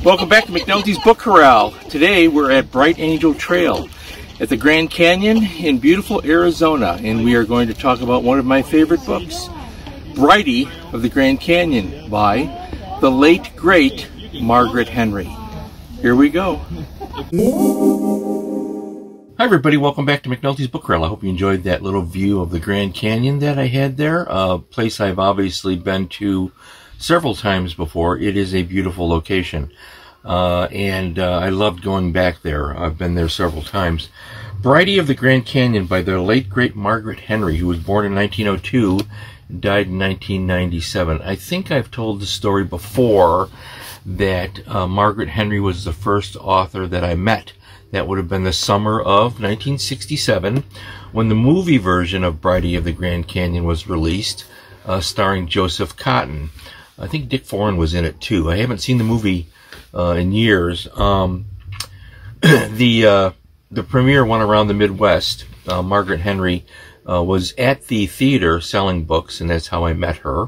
Welcome back to McNulty's Book Corral. Today we're at Bright Angel Trail at the Grand Canyon in beautiful Arizona, and we are going to talk about one of my favorite books, Brighty of the Grand Canyon by the late great Margaret Henry. Here we go. Hi everybody, welcome back to McNulty's Book Corral. I hope you enjoyed that little view of the Grand Canyon that I had there, a place I've obviously been to several times before. It is a beautiful location. I loved going back there. I've been there several times. Brighty of the Grand Canyon by the late great Margaret Henry, who was born in 1902 and died in 1997. I think I've told the story before that Margaret Henry was the first author that I met. That would have been the summer of 1967 when the movie version of Brighty of the Grand Canyon was released, starring Joseph Cotton. I think Dick Foran was in it too. I haven't seen the movie in years. The premiere went around the Midwest. Margaret Henry was at the theater selling books, and that's how I met her.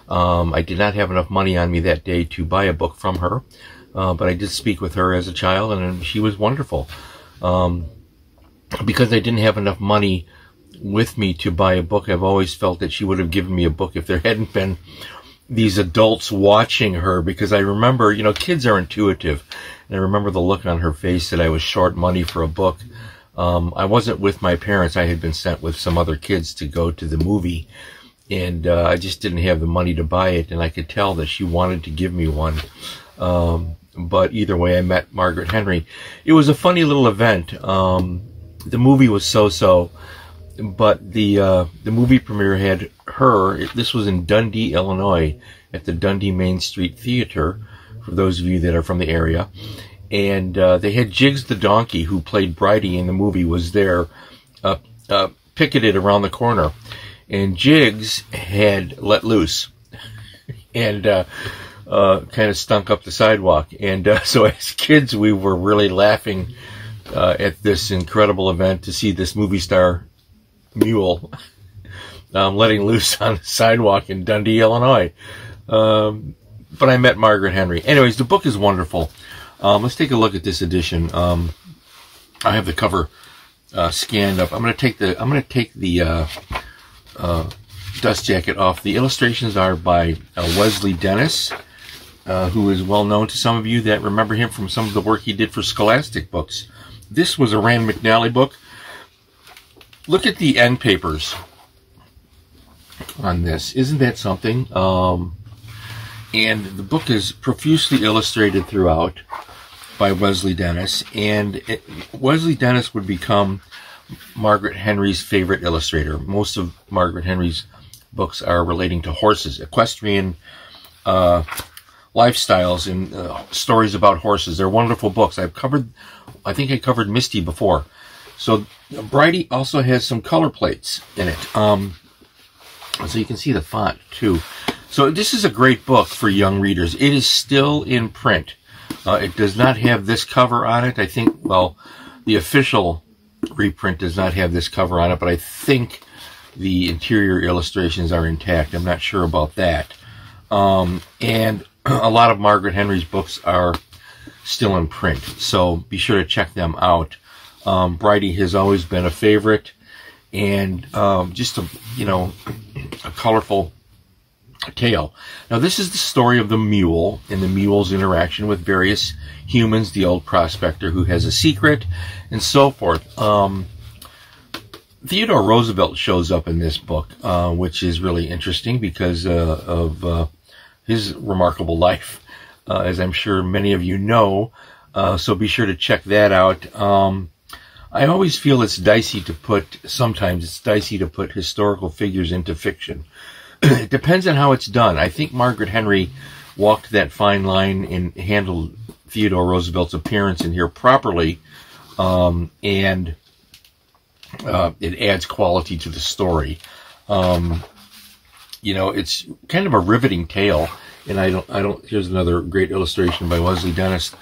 I did not have enough money on me that day to buy a book from her, but I did speak with her as a child, and she was wonderful. Because I didn't have enough money with me to buy a book, I've always felt that she would have given me a book if there hadn't been these adults watching her, because I remember, you know, kids are intuitive, and I remember the look on her face that I was short money for a book. I wasn't with my parents. I had been sent with some other kids to go to the movie, and I just didn't have the money to buy it, and I could tell that she wanted to give me one. But either way, I met Margaret Henry. It was a funny little event. The movie was so-so, but the movie premiere had her. This was in Dundee, Illinois, at the Dundee Main Street Theater, for those of you that are from the area. And they had Jiggs the donkey, who played Brighty in the movie, was there, picketed around the corner. And Jiggs had let loose and kind of stunk up the sidewalk. And so as kids, we were really laughing at this incredible event to see this movie star mule letting loose on the sidewalk in Dundee, Illinois. But I met Margaret Henry. Anyways, the book is wonderful. Let's take a look at this edition. I have the cover scanned up. I'm going to take the dust jacket off. The illustrations are by Wesley Dennis, who is well known to some of you that remember him from some of the work he did for Scholastic Books. This was a Rand McNally book. Look at the end papers on this. Isn't that something? And the book is profusely illustrated throughout by Wesley Dennis. And Wesley Dennis would become Margaret Henry's favorite illustrator. Most of Margaret Henry's books are relating to horses, equestrian lifestyles, and stories about horses. They're wonderful books. I think I covered Misty before. So Brighty also has some color plates in it. So you can see the font too. So this is a great book for young readers. It is still in print. It does not have this cover on it. I think, well, the official reprint does not have this cover on it, but I think the interior illustrations are intact. I'm not sure about that. And a lot of Margaret Henry's books are still in print, so be sure to check them out. Brighty has always been a favorite, and just a colorful tale. Now, this is the story of the mule and the mule's interaction with various humans, the old prospector who has a secret, and so forth. Theodore Roosevelt shows up in this book, which is really interesting because of his remarkable life, as I'm sure many of you know. So be sure to check that out. I always feel sometimes it's dicey to put historical figures into fiction. It depends on how it's done. I think Margaret Henry walked that fine line and handled Theodore Roosevelt's appearance in here properly, and it adds quality to the story. It's kind of a riveting tale, and here's another great illustration by Wesley Dennis.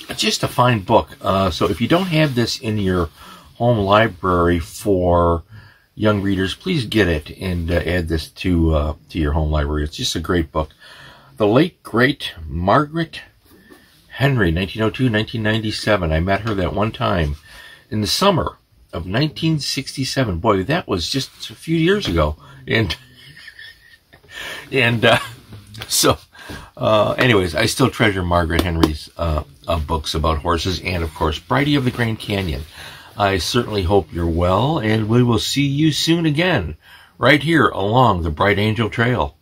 It's just a fine book. So if you don't have this in your home library for young readers, please get it and add this to your home library. It's just a great book. the late, great Margaret Henry, 1902-1997. I met her that one time in the summer of 1967. Boy, that was just a few years ago. And anyways, I still treasure Margaret Henry's books about horses, and of course, Brighty of the Grand Canyon. I certainly hope you're well, and we will see you soon again, right here along the Bright Angel Trail.